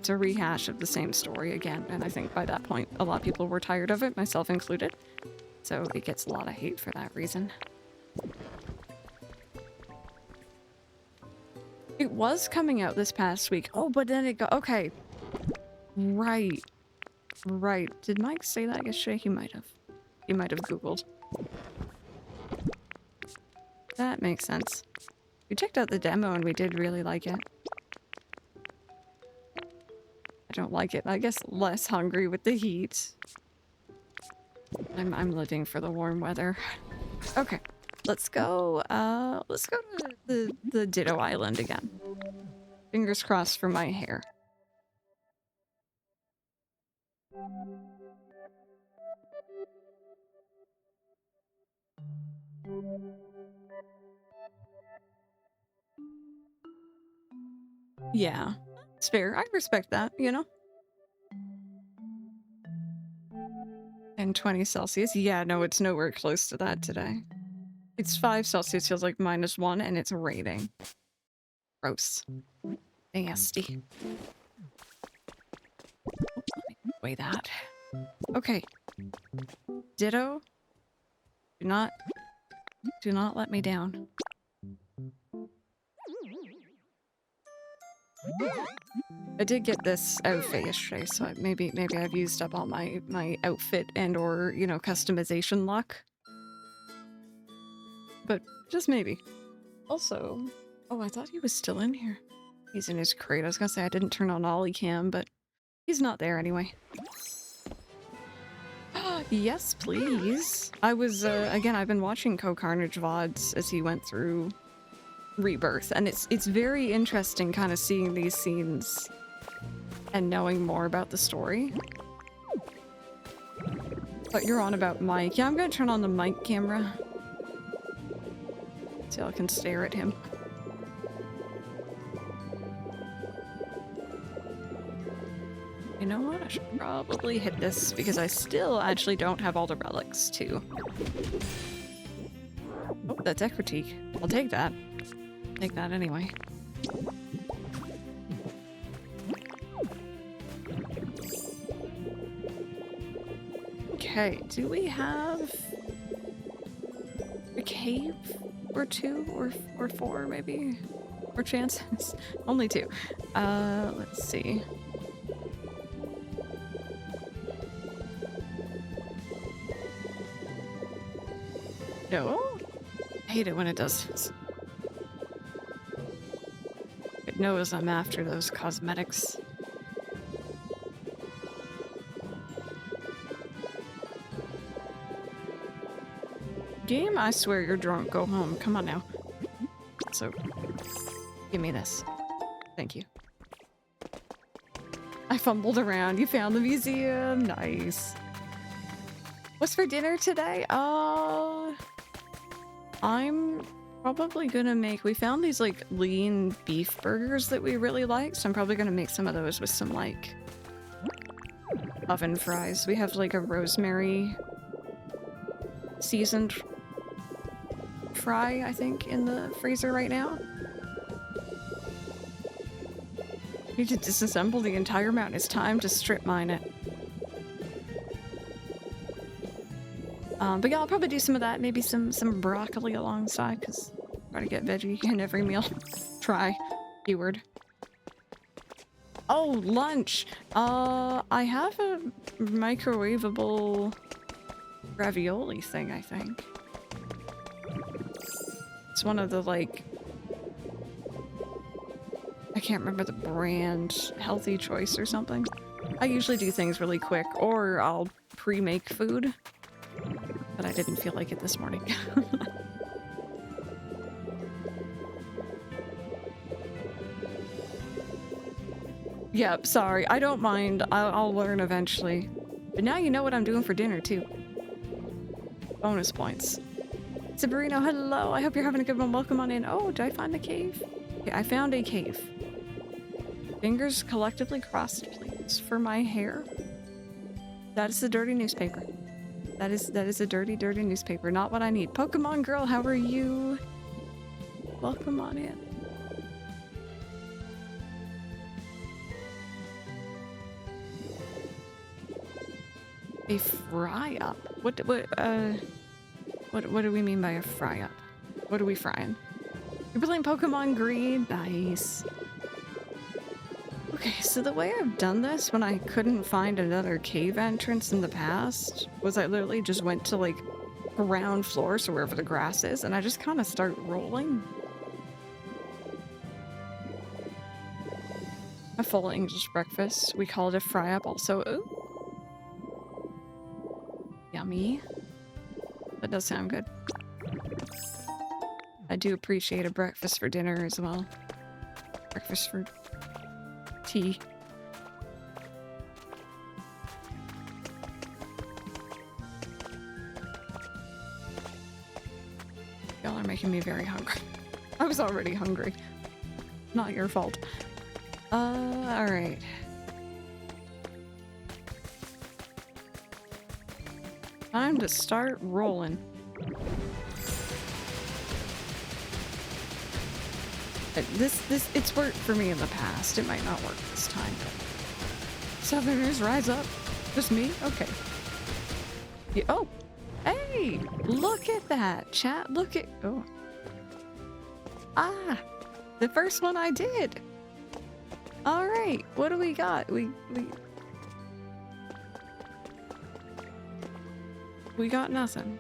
a rehash of the same story again. And I think by that point, a lot of people were tired of it, myself included. So it gets a lot of hate for that reason. It was coming out this past week. Oh, but then it got... Okay. Right. Right. Did Mike say that yesterday? He might have. He might have Googled. That makes sense. We checked out the demo and we did really like it. I don't like it. I guess less hungry with the heat. I'm living for the warm weather. Okay. Let's go to the Ditto Island again. Fingers crossed for my hair. Yeah, it's fair. I respect that, you know? And 20 Celsius. Yeah, no, it's nowhere close to that today. It's 5 Celsius, feels like -1, and it's raining. Gross. Nasty. Weigh that. Okay. Ditto. Do not let me down. I did get this outfit yesterday, so maybe I've used up all my outfit and or, you know, customization luck. But just maybe. Also, oh, I thought he was still in here. He's in his crate. I was gonna say I didn't turn on Ollie Cam, but he's not there anyway. Yes, please. I was, again, I've been watching Co-Carnage VODs as he went through Rebirth, and it's very interesting kind of seeing these scenes and knowing more about the story. But you're on about Mike. Yeah, I'm gonna turn on the Mike camera. So I can stare at him. You know what? I should probably hit this because I still actually don't have all the relics too. Oh, that's critique. I'll take that. Take that anyway. Okay, do we have a cave or two or four maybe? Or chances? Only two. Let's see. No? I hate it when it does this. It knows I'm after those cosmetics. Game, I swear you're drunk. Go home. Come on now. So, give me this. Thank you. I fumbled around. You found the museum. Nice. What's for dinner today? I'm probably gonna make... We found these, like, lean beef burgers that we really like, so I'm probably gonna make some of those with some, like, oven fries. We have, like, a rosemary seasoned fry, I think, in the freezer right now. Need to disassemble the entire mountain. It's time to strip mine it. But yeah, I'll probably do some of that. Maybe some broccoli alongside, because try to get veggie in every meal. Try. Keyword. Oh, lunch! I have a microwavable ravioli thing, I think. It's one of the, like... I can't remember the brand. Healthy Choice or something. I usually do things really quick, or I'll pre-make food. But I didn't feel like it this morning. Yep, sorry. I don't mind. I'll learn eventually. But now you know what I'm doing for dinner, too. Bonus points. Sabrina, hello. I hope you're having a good one. Welcome on in. Oh, did I find the cave? Okay, I found a cave. Fingers collectively crossed, please, for my hair. That is the dirty newspaper. That is a dirty, dirty newspaper. Not what I need. Pokemon girl, how are you? Welcome on in. A fry up. What do we mean by a fry up? What are we frying? You're playing Pokemon Green? Nice. Okay, so the way I've done this when I couldn't find another cave entrance in the past was I literally just went to, like, ground floor, so wherever the grass is, and I just kind of start rolling. A full English breakfast. We call it a fry up also. Ooh. Yummy. That does sound good. I do appreciate a breakfast for dinner as well. Breakfast for tea. Y'all are making me very hungry. I was already hungry. Not your fault. Alright. Time to start rolling. It's worked for me in the past. It might not work this time, but... Southerners, rise up. Just me? Okay. Yeah, oh! Hey! Look at that, chat. Look at... Oh. Ah! The first one I did! Alright, what do we got? We got nothing.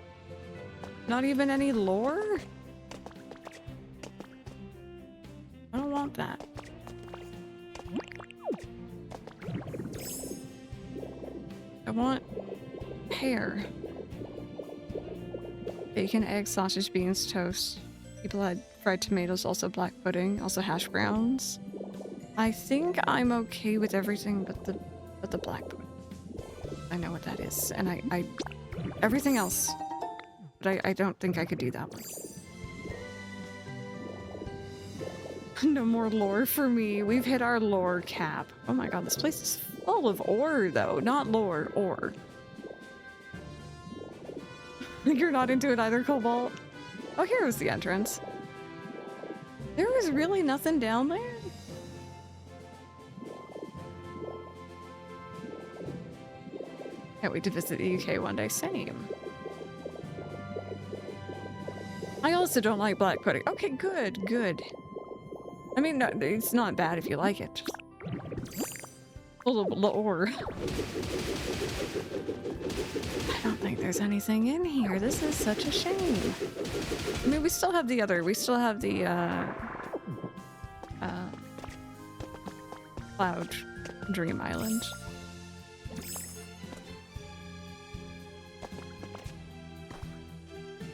Not even any lore? I don't want that. I want hair. Bacon, eggs, sausage, beans, toast. People had fried tomatoes, also black pudding, also hash browns. I think I'm okay with everything but the black pudding. I know what that is, and I everything else, but I don't think I could do that one. No more lore for me. We've hit our lore cap. Oh my god, this place is full of ore, though. Not lore, ore. You're not into it either, Cobalt? Oh, here was the entrance. There was really nothing down there? Can't wait to visit the UK one day. Same. I also don't like black pudding. Okay, good, good. I mean, no, it's not bad if you like it. Just full of lore. I don't think there's anything in here. This is such a shame. I mean, we still have the other. We still have the Cloud Dream Island.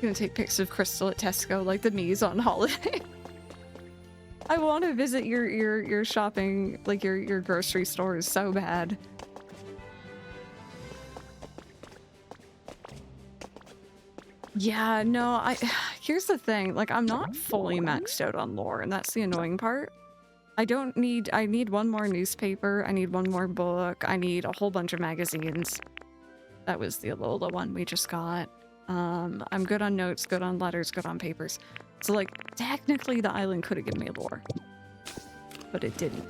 Gonna take pics of Crystal at Tesco like the me's on holiday. I want to visit your shopping, like your grocery stores so bad. Yeah, no, here's the thing, like I'm not fully maxed out on lore, and that's the annoying part. I need one more newspaper, I need one more book, I need a whole bunch of magazines. That was the Alola one we just got. I'm good on notes, good on letters, good on papers. So like, technically the island could have given me lore. But it didn't.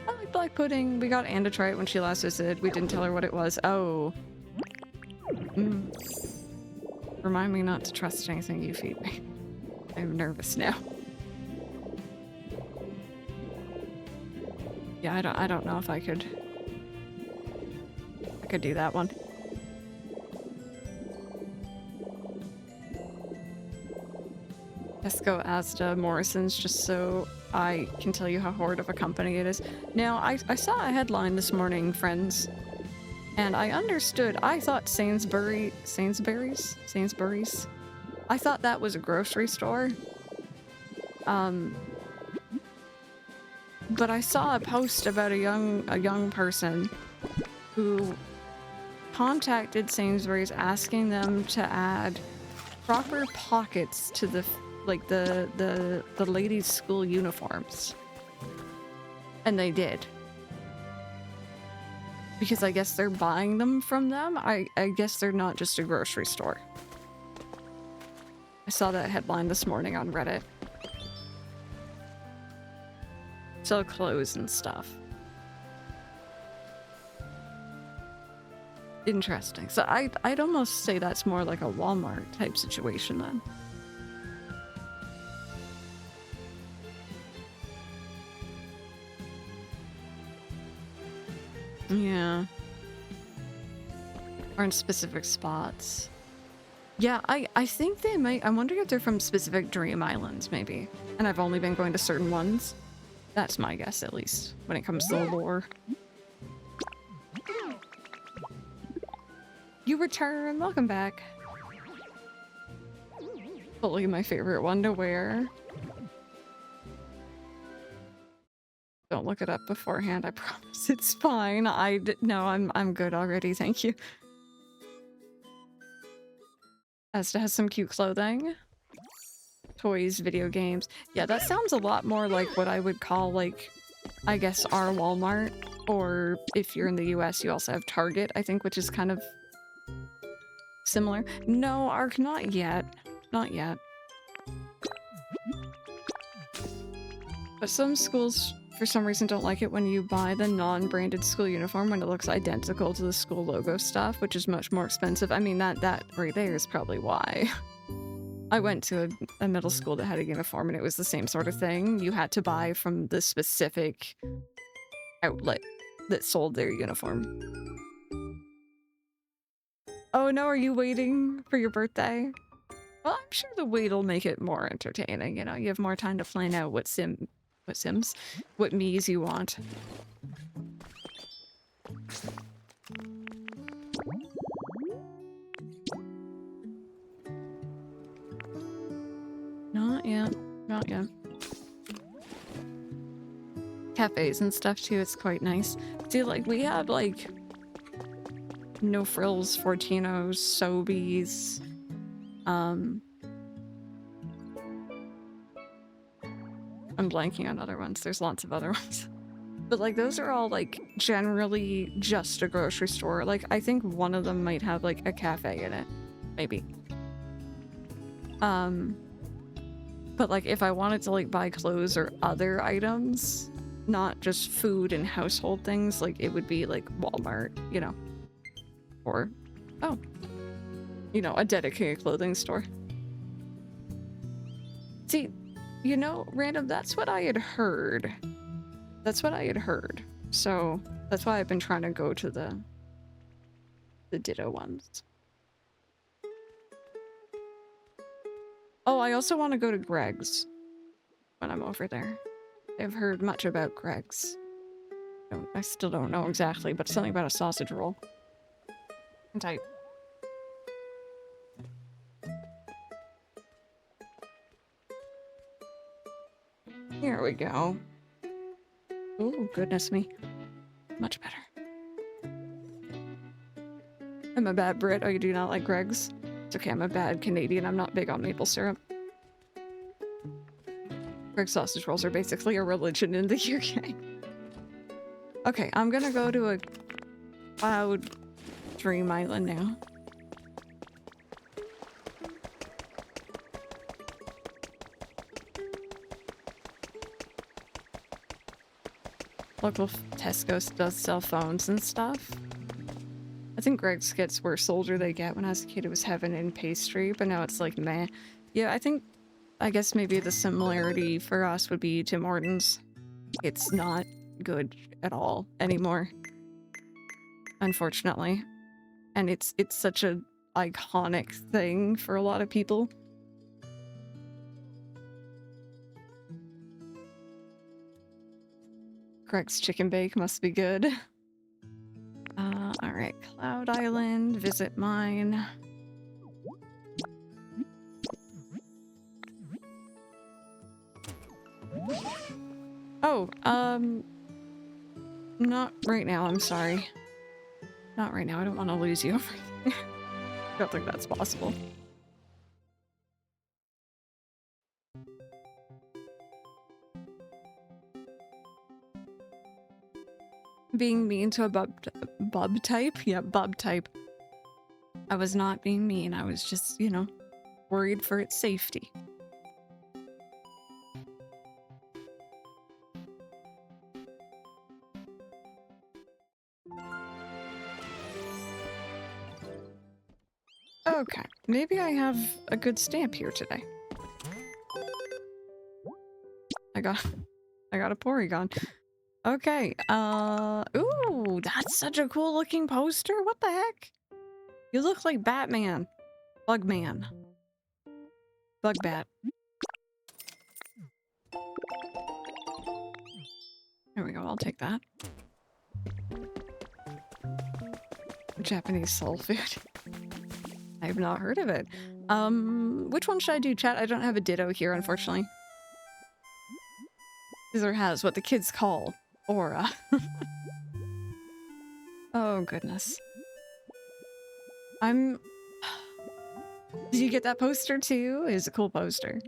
I like black pudding. We got Anne to try it when she last visited. We didn't tell her what it was. Oh. Remind me not to trust anything you feed me. I'm nervous now. Yeah, I don't know if I could do that one. Tesco, Asda, Morrison's, just so I can tell you how horrid of a company it is. Now, I saw a headline this morning, friends, and I understood. I thought Sainsbury's? I thought that was a grocery store. But I saw a post about a young person who contacted Sainsbury's asking them to add proper pockets to the ladies' school uniforms. And they did. Because I guess they're buying them from them. I guess they're not just a grocery store. I saw that headline this morning on Reddit. Sell clothes and stuff. Interesting. So I'd almost say that's more like a Walmart type situation then. Yeah. Or in specific spots. Yeah, I think they might. I'm wondering if they're from specific dream islands, maybe. And I've only been going to certain ones. That's my guess, at least, when it comes to the lore. You return! Welcome back. Totally my favorite one to wear. Don't look it up beforehand, I promise it's fine. No, I'm good already, thank you. Asda has some cute clothing. Toys, video games. Yeah, that sounds a lot more like what I would call, like, I guess our Walmart. Or if you're in the US, you also have Target, I think, which is kind of similar. No, Ark, not yet. Not yet. But some schools, for some reason, don't like it when you buy the non-branded school uniform when it looks identical to the school logo stuff, which is much more expensive. I mean, that right there is probably why. I went to a middle school that had a uniform, and it was the same sort of thing. You had to buy from the specific outlet that sold their uniform. Oh no, are you waiting for your birthday? Well, I'm sure the wait will make it more entertaining, you know? You have more time to plan out what Miis you want. Not yet. Not yet. Cafes and stuff too, it's quite nice. See, like, we have, like, No Frills, Fortinos, Sobeys, I'm blanking on other ones. There's lots of other ones. But, like, those are all, like, generally just a grocery store. Like, I think one of them might have, like, a cafe in it. Maybe. But, like, if I wanted to, like, buy clothes or other items, not just food and household things, like, it would be, like, Walmart, you know? Or, oh, you know, a dedicated clothing store. See, you know, random, that's what I had heard. That's what I had heard. So, that's why I've been trying to go to the Ditto ones. Oh, I also want to go to Greg's when I'm over there. I've heard much about Greg's. I still don't know exactly, but something about a sausage roll. And type. Here we go. Oh, goodness me. Much better. I'm a bad Brit. Oh, you do not like Greg's? It's okay, I'm a bad Canadian. I'm not big on maple syrup. Greg's sausage rolls are basically a religion in the UK. Okay, I'm gonna go to a Cloud Dream Island now. Local Tesco does sell phones and stuff. I think Greg's gets worse older they get. When I was a kid, it was heaven and pastry, but now it's like meh. Yeah, I guess maybe the similarity for us would be Tim Hortons. It's not good at all anymore, unfortunately. And it's such a iconic thing for a lot of people. Greg's Chicken Bake must be good. Alright, Cloud Island, visit mine. Oh, not right now, I'm sorry. Not right now, I don't want to lose you over here. I don't think that's possible. Being mean to a bub type? Yeah, bub type. I was not being mean, I was just, you know, worried for its safety. Okay, maybe I have a good stamp here today. I got a Porygon. Okay, ooh, that's such a cool looking poster. What the heck? You look like Batman. Bugman. Bugbat. There we go, I'll take that. Japanese soul food. I have not heard of it. Which one should I do, chat? I don't have a Ditto here, unfortunately. Caesar has what the kids call aura. Oh, goodness. Did you get that poster too? It's a cool poster.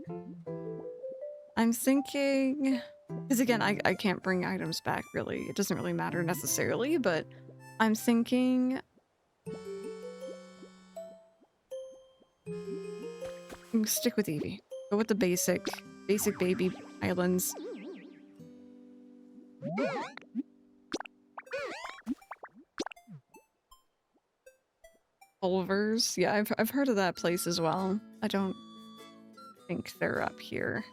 I'm thinking... Because again, I can't bring items back, really. It doesn't really matter necessarily, but I'm thinking... Stick with Eevee. Go with the basic baby islands. Culvers. Yeah, I've heard of that place as well. I don't think they're up here.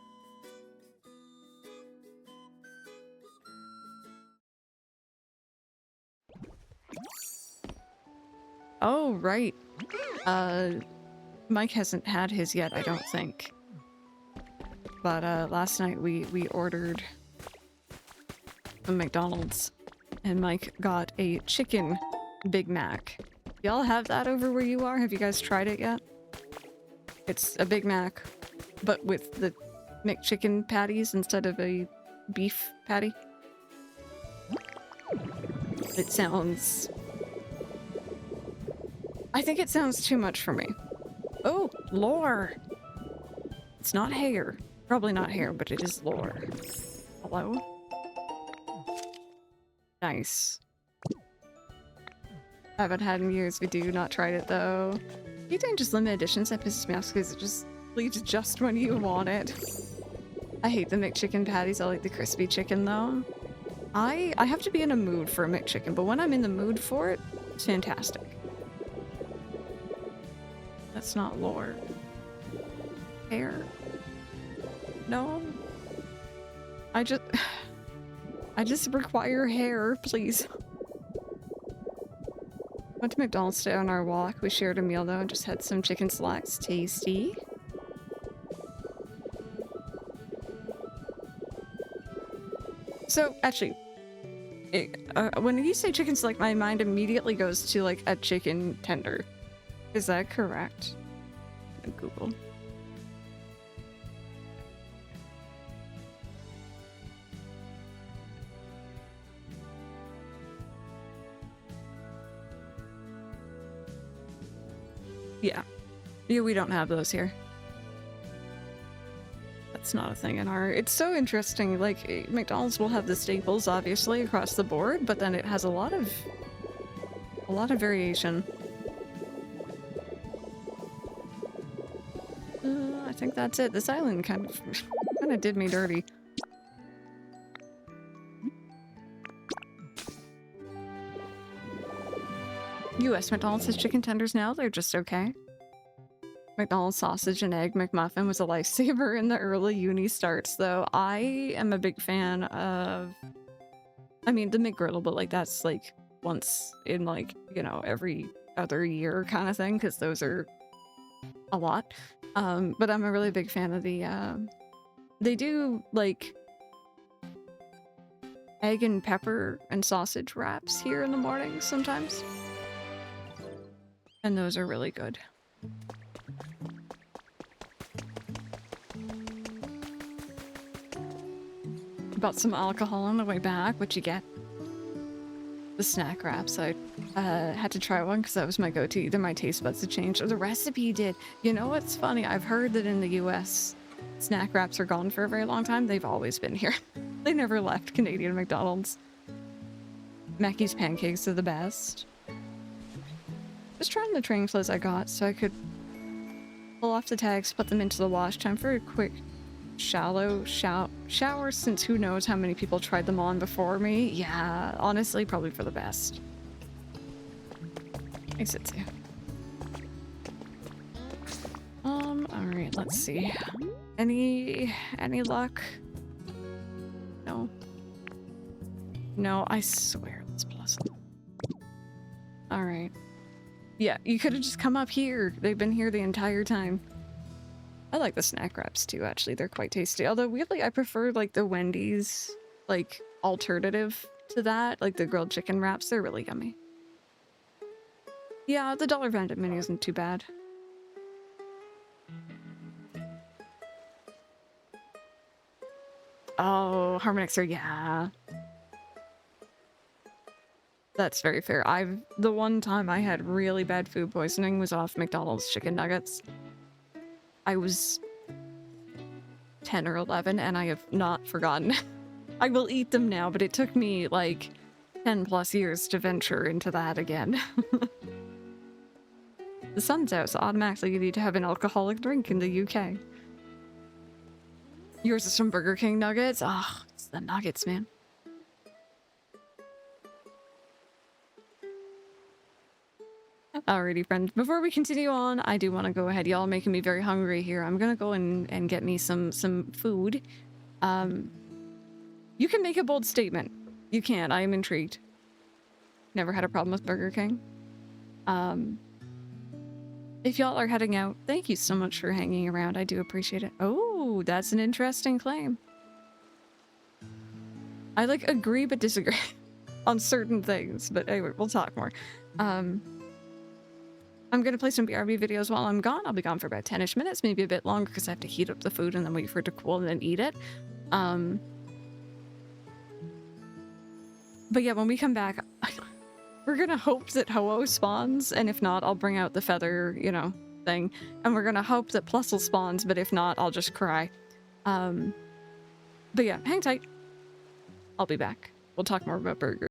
Oh, right. Mike hasn't had his yet, I don't think. But last night we ordered from McDonald's and Mike got a chicken Big Mac. Y'all have that over where you are? Have you guys tried it yet? It's a Big Mac, but with the McChicken patties instead of a beef patty. It sounds... I think it sounds too much for me. Oh, lore! It's not hair. Probably not hair, but it is lore. Hello? Nice. Haven't had in years. We do not tried it though. You doing just limited editions? That pisses me off because it just leaves just when you want it. I hate the McChicken patties. I like the crispy chicken though. I have to be in a mood for a McChicken, but when I'm in the mood for it, it's fantastic. That's not lore. Hair. No. I just require hair, please. Went to McDonald's today on our walk. We shared a meal though and just had some chicken slacks. Tasty. So, actually, when you say chicken select, my mind immediately goes to like a chicken tender. Is that correct? Google. Yeah. Yeah, we don't have those here. That's not a thing in our... It's so interesting, like, McDonald's will have the staples, obviously, across the board, but then it has a lot of variation. I think that's it. This island kind of did me dirty. US McDonald's has chicken tenders now. They're just okay. McDonald's sausage and egg McMuffin was a lifesaver in the early uni starts, though. I am a big fan of... I mean, the McGriddle, but like that's like once in like, you know, every other year kind of thing, because those are a lot. But I'm a really big fan of the, they do, like, egg and pepper and sausage wraps here in the morning sometimes. And those are really good. Bought some alcohol on the way back. What'd you get? The snack wraps. I had to try one because that was my go-to. Either my taste buds had changed or the recipe did. You know what's funny? I've heard that in the US, snack wraps are gone for a very long time. They've always been here. They never left Canadian McDonald's. Mackey's pancakes are the best. Just trying the train clothes I got so I could pull off the tags, put them into the wash. Time for a quick shallow shower, since who knows how many people tried them on before me. Yeah, honestly, probably for the best. Makes it too. Alright, let's see. Any luck? No. No, I swear it's plus. Alright. Yeah, you could have just come up here. They've been here the entire time. I like the snack wraps too, actually. They're quite tasty. Although, weirdly, I prefer, like, the Wendy's, like, alternative to that. Like, the grilled chicken wraps. They're really yummy. Yeah, the dollar vending menu isn't too bad. Oh, Harmonixer, yeah. That's very fair. The one time I had really bad food poisoning was off McDonald's chicken nuggets. I was 10 or 11 and I have not forgotten. I will eat them now, but it took me like 10 plus years to venture into that again. The sun's out, so automatically you need to have an alcoholic drink in the UK. Yours is some Burger King nuggets? Ah, it's the nuggets, man. Alrighty, friends. Before we continue on, I do want to go ahead. Y'all making me very hungry here. I'm gonna go and get me some food. You can make a bold statement. You can. I am intrigued. Never had a problem with Burger King. If y'all are heading out, thank you so much for hanging around. I do appreciate it. Oh, that's an interesting claim. I like agree but disagree on certain things, but anyway, we'll talk more. I'm gonna play some BRB videos while I'm gone. I'll be gone for about 10-ish minutes, maybe a bit longer because I have to heat up the food and then wait for it to cool and then eat it. But yeah, when we come back, we're gonna hope that Ho-Oh spawns, and if not, I'll bring out the feather, you know, thing. And we're gonna hope that Plusle spawns, but if not, I'll just cry. But yeah, hang tight. I'll be back. We'll talk more about burgers.